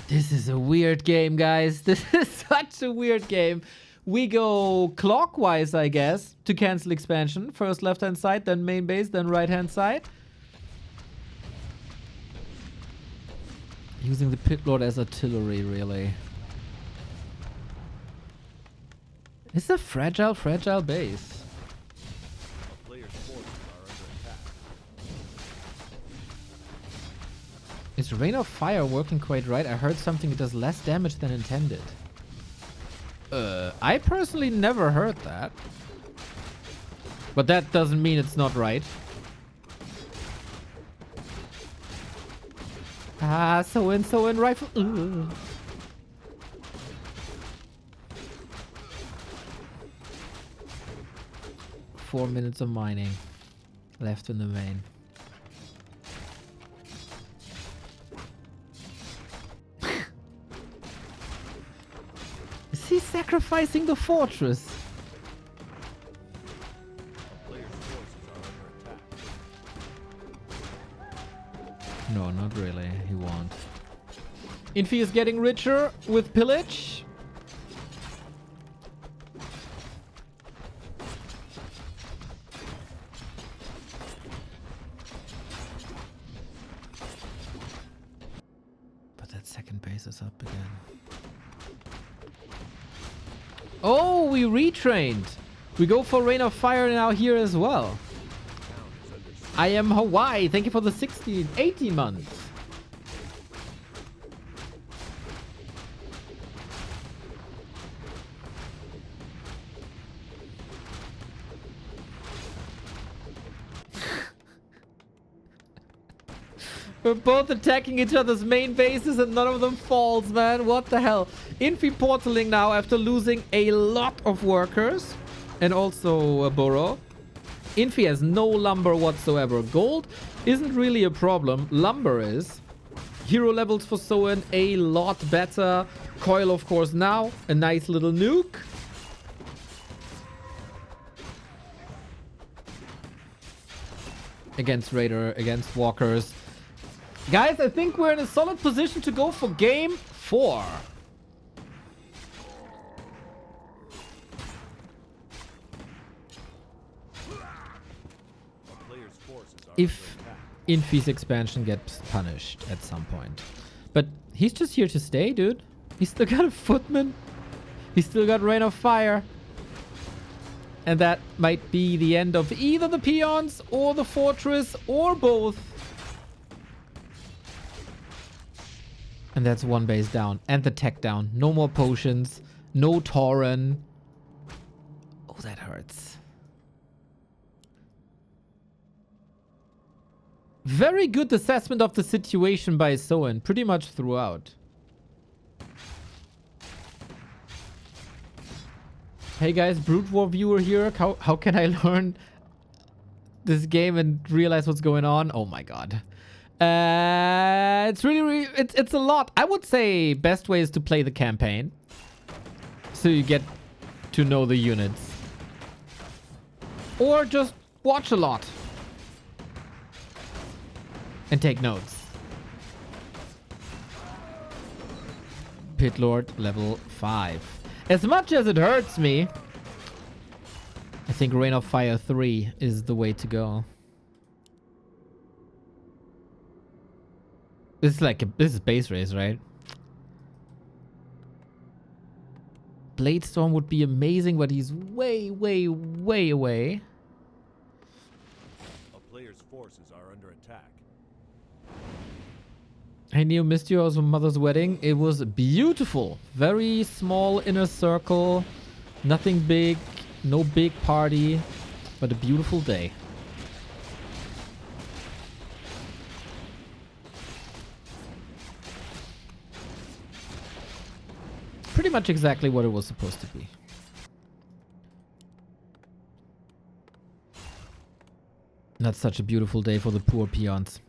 This is a weird game, guys. This is such a weird game. We go clockwise, I guess, to cancel expansion. First left-hand side, then main base, then right-hand side. Using the pit lord as artillery, really. It's a fragile base. Player's forces are under attack. Is Rain of Fire working quite right? I heard something that does less damage than intended. I personally never heard that. But that doesn't mean it's not right. Ah, Soin rifle. Ugh. Four minutes of mining left in the main. Is he sacrificing the fortress? Player's forces are under attack. No, not really. He won't. Infi is getting richer with pillage. But that second base is up again. Oh, we retrained. We go for Rain of Fire now here as well. I am Hawaii. Thank you for the 18 months. We're both attacking each other's main bases and none of them falls, man. What the hell? Infi portaling now after losing a lot of workers. And also a burrow. Infi has no lumber whatsoever. Gold isn't really a problem. Lumber is. Hero levels for Soin a lot better. Coil, of course, now. A nice little nuke. Against Raider, against Walkers. Guys, I think we're in a solid position to go for game 4. Player's forces are If under attack. Infi's expansion gets punished at some point. But he's just here to stay, dude. He's still got a footman. He's still got Rain of Fire. And that might be the end of either the peons or the fortress or both. And that's one base down. And the tech down. No more potions. No Tauren. Oh, that hurts. Very good assessment of the situation by Soin. Pretty much throughout. Hey guys, Brute War viewer here. How can I learn this game and realize what's going on. Oh my god. It's really it's a lot. I would say best way is to play the campaign, so you get to know the units, or just watch a lot and take notes. Pit Lord level 5. As much as it hurts me, I think Rain of Fire 3 is the way to go. This is like this is base race, right? Bladestorm would be amazing, but he's way, way, way away. A player's forces are under attack. Hey Neo, missed you. I was at Mother's wedding. It was beautiful. Very small inner circle. Nothing big. No big party. But a beautiful day. Pretty much exactly what it was supposed to be. Not such a beautiful day for the poor peons.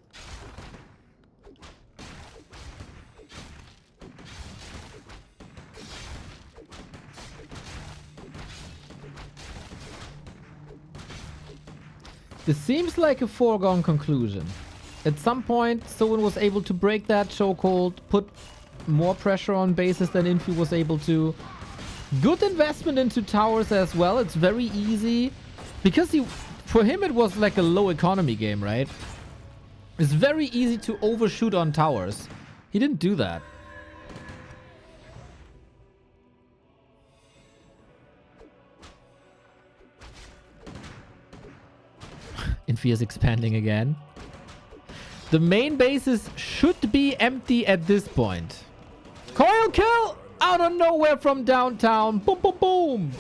This seems like a foregone conclusion. At some point, someone was able to break that chokehold, put more pressure on bases than Infi was able to. Good investment into towers as well. It's very easy. Because for him it was like a low economy game, right? It's very easy to overshoot on towers. He didn't do that. Infi is expanding again. The main bases should be empty at this point. Coil kill out of nowhere from downtown. Boom, boom, boom.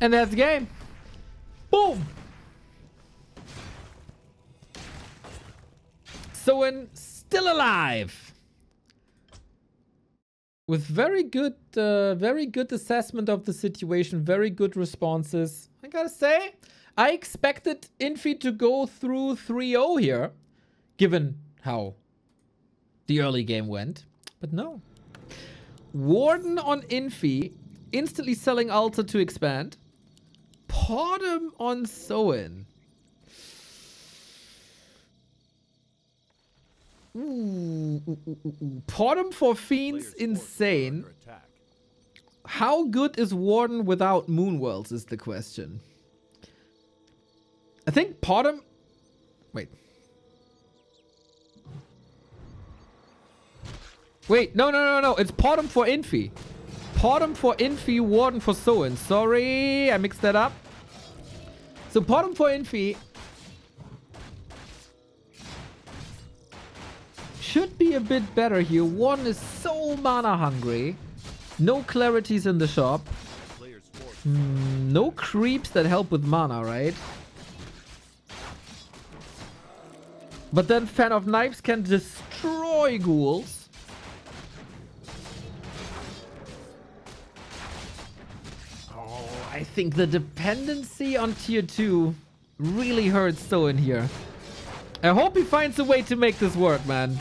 And that's the game. Boom. Soin still alive. With very good assessment of the situation, very good responses. I gotta say, I expected Infi to go through 3-0 here, given how the early game went. But no. Warden on Infi, instantly selling Alta to expand. Potom on Soin. Potom for Fiends, insane. How good is Warden without Moonwells is the question. I think Potom... Wait. No. It's Potom for Infi. Potom for Infi, Warden for Soin. Sorry, I mixed that up. So Potom for Infi should be a bit better here. Warden is so mana hungry. No clarities in the shop. No creeps that help with mana, right? But then Fan of Knives can destroy ghouls. Oh, I think the dependency on tier 2 really hurts Soin here. I hope he finds a way to make this work, man.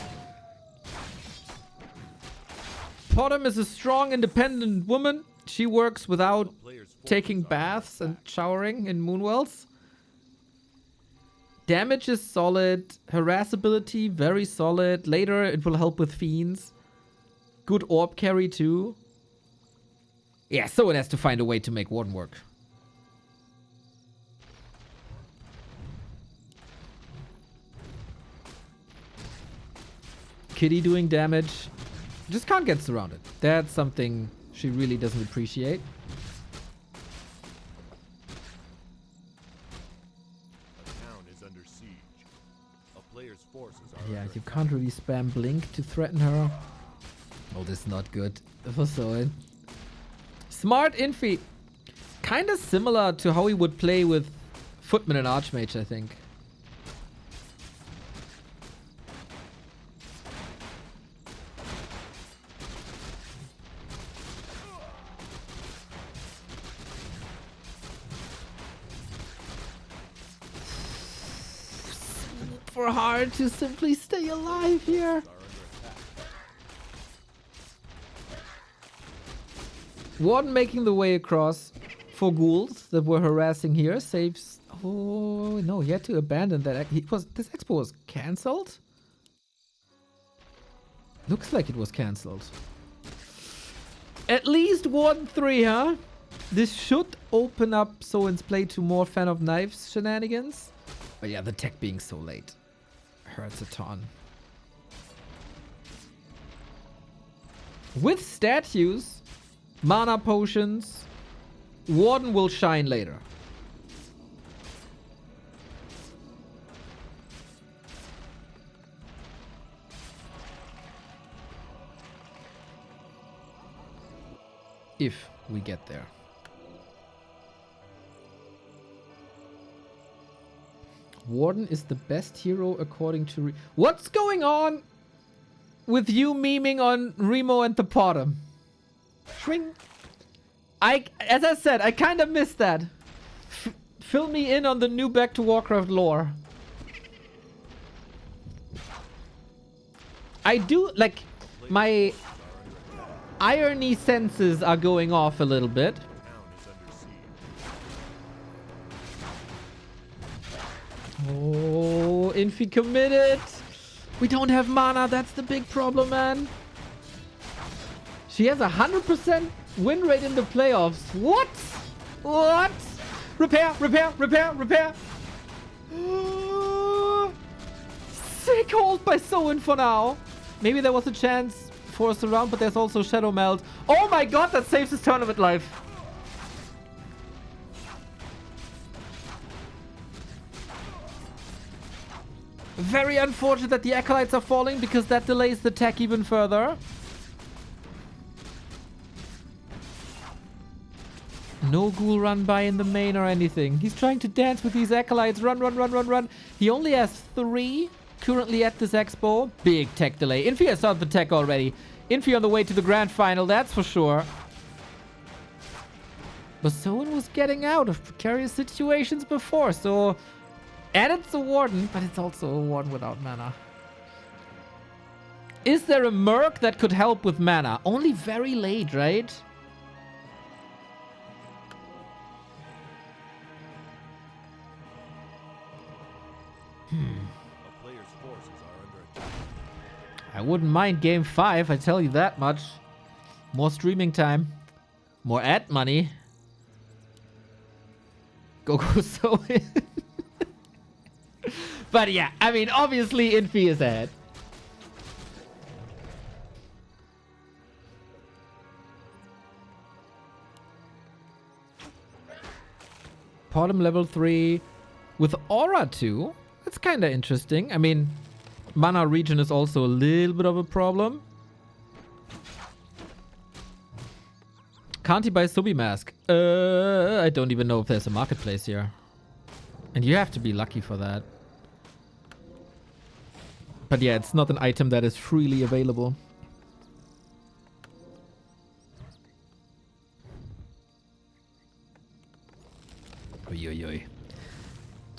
Potom is a strong, independent woman. She works without taking baths and showering in Moonwells. Damage is solid. Harassability, very solid. Later, it will help with Fiends. Good orb carry, too. Yeah, someone has to find a way to make Warden work. Kitty doing damage. Just can't get surrounded. That's something she really doesn't appreciate. Yeah, you can't really spam Blink to threaten her. Oh, this is not good for Soin. Smart Infi. Kind of similar to how he would play with Footman and Archmage, I think. for hard to simply stay alive here. Warden making the way across for ghouls that were harassing here. Saves. Oh no, he had to abandon that. This expo was cancelled? Looks like it was cancelled. At least Warden 3, huh? This should open up Soin's play to more Fan of Knives shenanigans. But yeah, the tech being so late hurts a ton. With statues, mana potions, Warden will shine later. If we get there. Warden is the best hero according to... What's going on with you memeing on Remo and the bottom? Shring. As I said, I kind of missed that. Fill me in on the new Back to Warcraft lore. I do, like, my irony senses are going off a little bit. Oh, Infi committed. We don't have mana. That's the big problem, man. She has 100% win rate in the playoffs. What? What? Repair, repair, repair, repair. Sick hold by Soin for now. Maybe there was a chance for a surround, but there's also Shadow Melt. Oh my god, that saves his tournament life. Very unfortunate that the Acolytes are falling because that delays the tech even further. No ghoul run by in the main or anything. He's trying to dance with these Acolytes. Run, run, run, run, run. He only has 3 currently at this expo. Big tech delay. Infi has started the tech already. Infi on the way to the grand final, that's for sure. But Soin was getting out of precarious situations before, so... And it's a Warden, but it's also a Warden without mana. Is there a Merc that could help with mana? Only very late, right? A player's forces are under attack. I wouldn't mind game 5, I tell you that much. More streaming time. More ad money. Go Soin. But yeah, I mean, obviously Infi is ahead. Bottom level 3 with Aura 2. That's kind of interesting. I mean, mana regen is also a little bit of a problem. Can't he buy Subi Mask? I don't even know if there's a marketplace here. And you have to be lucky for that. But yeah, it's not an item that is freely available. Oy, oy, oy.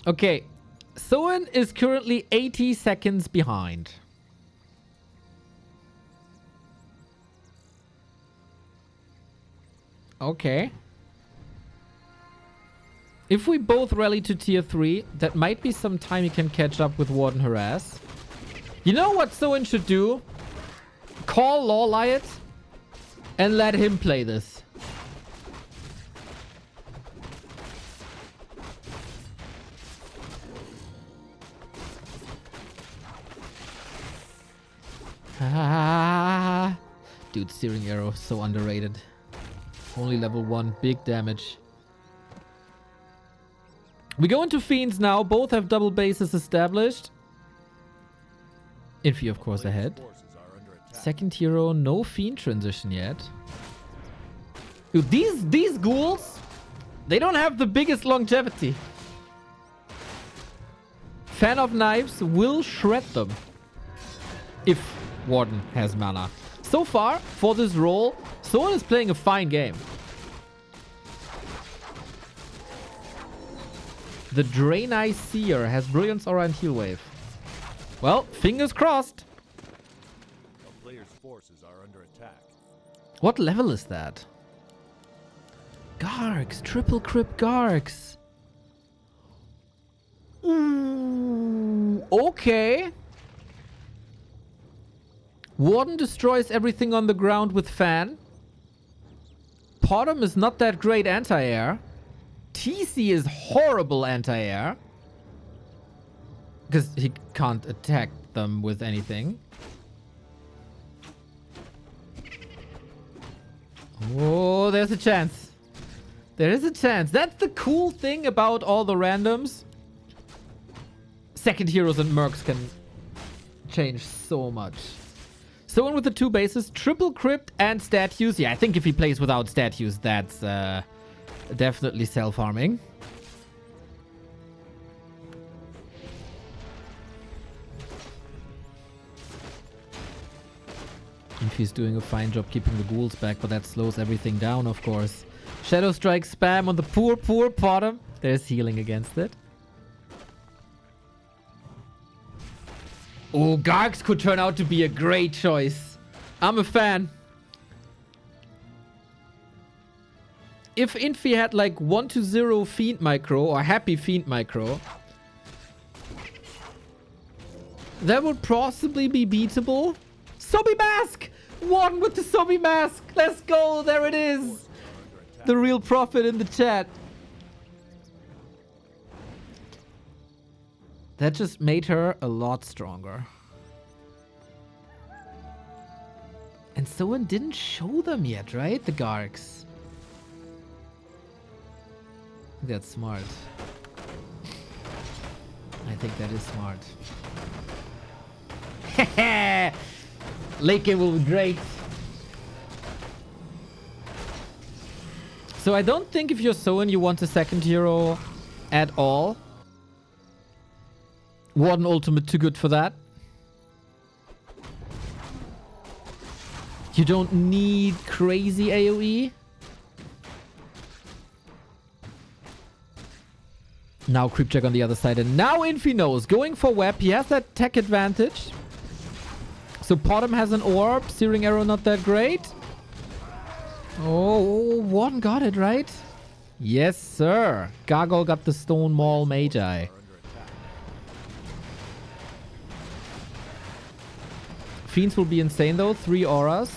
Okay. Soin is currently 80 seconds behind. Okay. If we both rally to tier 3, that might be some time he can catch up with Warden Harass. You know what Soin should do? Call Lawliot and let him play this. Ah, dude, Steering Arrow, so underrated. Only level 1, big damage. We go into Fiends now. Both have double bases established. Infi, of course, ahead. Second hero, no Fiend transition yet. Dude, these ghouls, they don't have the biggest longevity. Fan of Knives will shred them if Warden has mana. So far, for this role, Soin is playing a fine game. The Draenei Seer has Brilliance Aura and Heal Wave. Well, fingers crossed. A player's forces are under attack. What level is that? Gargs. Triple crypt Gargs. Ooh, okay. Warden destroys everything on the ground with fan. Potom is not that great anti-air. TC is horrible anti-air. Because he can't attack them with anything. Oh, there's a chance. There is a chance. That's the cool thing about all the randoms. Second heroes and mercs can change so much. Soin with the 2 bases, triple crypt and statues. Yeah, I think if he plays without statues, that's definitely self-harming. Infi's doing a fine job keeping the ghouls back, but that slows everything down, of course. Shadow Strike spam on the poor Potom. There's healing against it. Oh, Gargs could turn out to be a great choice. I'm a fan. If Infi had like 1-0 Fiend Micro or Happy Fiend Micro, that would possibly be beatable. Zombie Mask! One with the Zombie Mask! Let's go! There it is! The real prophet in the chat. That just made her a lot stronger. And Soin didn't show them yet, right? The Gargs. That's smart. I think that is smart. Late game will be great. So I don't think if you're Soin you want a second hero at all. Warden ultimate too good for that. You don't need crazy AoE. Now creep check on the other side, and now Infi knows. Going for web, he has that tech advantage. So Potom has an orb. Searing arrow not that great. Oh, Warden got it, right? Yes, sir. Gargoyle got the Stone Maul Magi. Fiends will be insane though. 3 auras.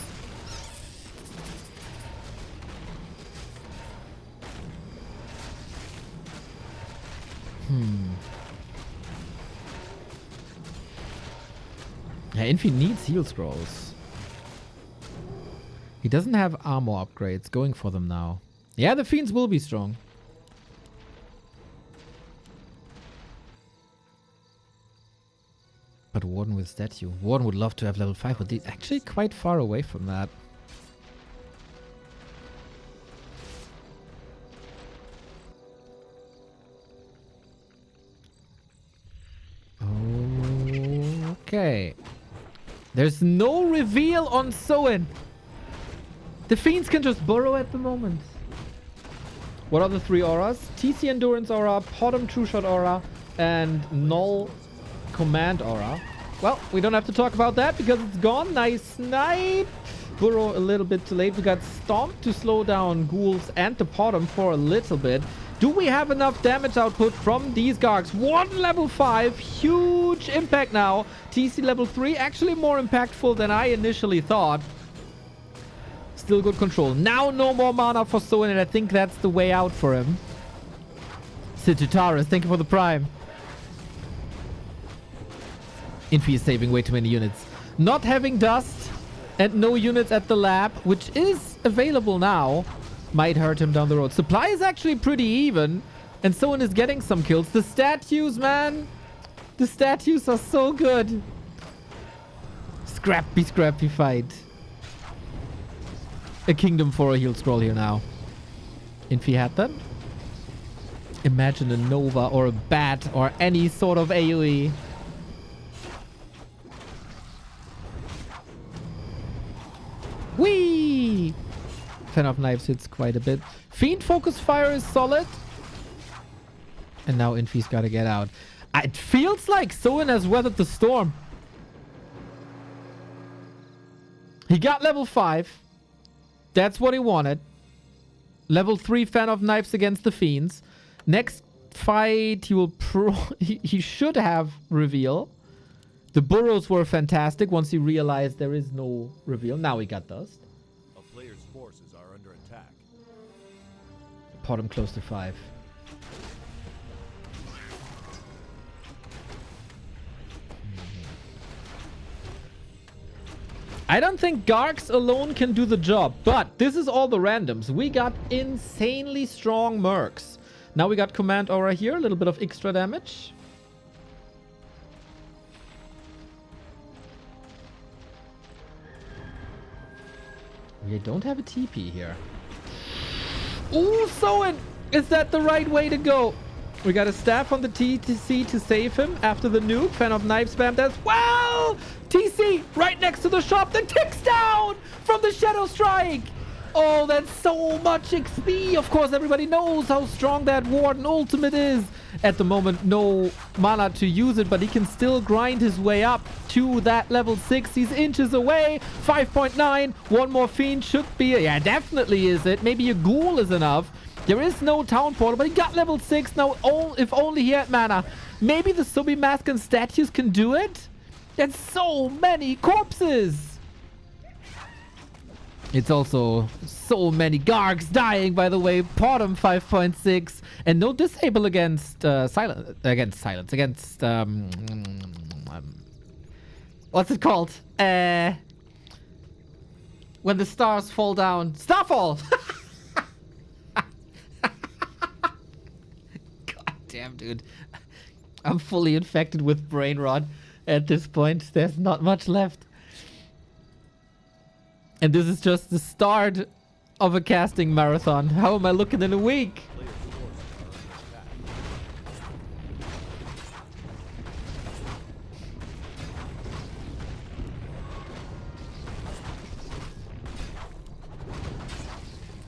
Yeah, Infi needs heal scrolls. He doesn't have armor upgrades. Going for them now. Yeah, the Fiends will be strong. But Warden with statue. Warden would love to have level 5, but he's actually quite far away from that. Okay. There's no reveal on Soin. The Fiends can just burrow at the moment. What are the 3 auras? TC Endurance aura, Potom True Shot aura, and Null Command aura. Well, we don't have to talk about that because it's gone. Nice snipe. Burrow a little bit too late. We got Stomp to slow down ghouls and the Potom for a little bit. Do we have enough damage output from these Gargs? One level 5. Huge impact now. TC level 3. Actually more impactful than I initially thought. Still good control. Now no more mana for Soin, and I think that's the way out for him. Situtaris, thank you for the prime. Infi is saving way too many units. Not having dust and no units at the lab, which is available now, might hurt him down the road. Supply is actually pretty even, and Soin is getting some kills. The statues, man. The statues are so good. Scrappy, scrappy fight. A kingdom for a heal scroll here now. Infi had that. Imagine a Nova or a Bat or any sort of AoE. Whee! Fan of Knives hits quite a bit. Fiend Focus Fire is solid. And now Infi's got to get out. It feels like Soin has weathered the storm. He got level 5. That's what he wanted. Level 3 fan of knives against the fiends. Next fight, he will he should have reveal. The burrows were fantastic once he realized there is no reveal. Now he got dust. A player's forces are under attack. Pot him close to 5. I don't think Gargs alone can do the job, but this is all the randoms. We got insanely strong mercs. Now we got command aura here, a little bit of extra damage. We don't have a TP here. Ooh, Soin! Is that the right way to go? We got a staff on the TC to save him after the nuke. Fan of knife spammed as well! TC right next to the shop. Then ticks down from the Shadow Strike. Oh, that's so much XP. Of course, everybody knows how strong that Warden ultimate is. At the moment, no mana to use it, but he can still grind his way up to that level 6. He's inches away. 5.9. One more Fiend should be... Yeah, definitely is it. Maybe a Ghoul is enough. There is no town portal, but he got level 6. Now, if only he had mana. Maybe the Subi Mask and statues can do it? That's so many corpses. It's also so many Gargs dying, by the way. Bottom 5.6. And no disable against silence. Against what's it called? When the stars fall down. Starfall! Damn, dude. I'm fully infected with brain rot at this point. There's not much left. And this is just the start of a casting marathon. How am I looking in a week?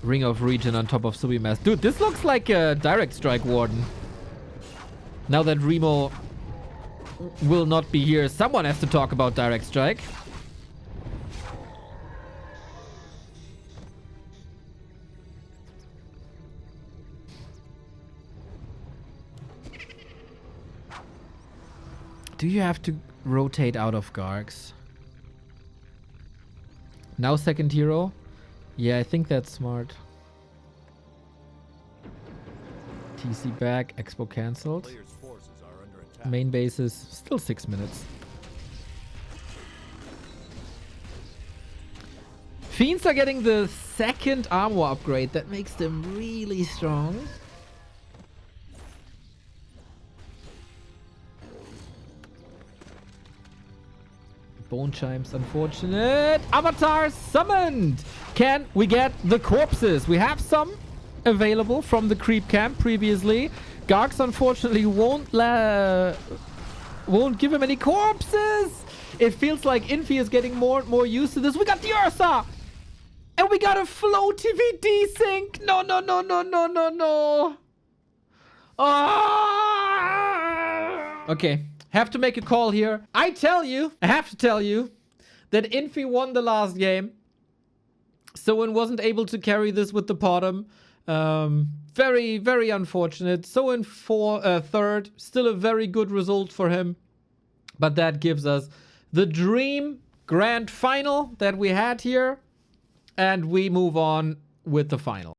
Ring of Regen on top of Subimask. Dude, this looks like a Direct Strike Warden. Now that Remo will not be here, someone has to talk about Direct Strike. Do you have to rotate out of Gargs? Now second hero? Yeah, I think that's smart. TC back, Expo cancelled. Main base is still 6 minutes. Fiends are getting the second armor upgrade. That makes them really strong. Bone chimes, unfortunate. Avatar summoned. Can we get the corpses? We have some available from the creep camp previously. Gargs unfortunately won't give him any corpses. It feels like Infi is getting more and more used to this. We got the Ursa. And we got a floaty VD sync. No. Ah! Okay. Have to make a call here. I have to tell you that Infi won the last game. Soin wasn't able to carry this with the bottom. Very, very unfortunate. Soin third. Still a very good result for him. But that gives us the dream grand final that we had here. And we move on with the final.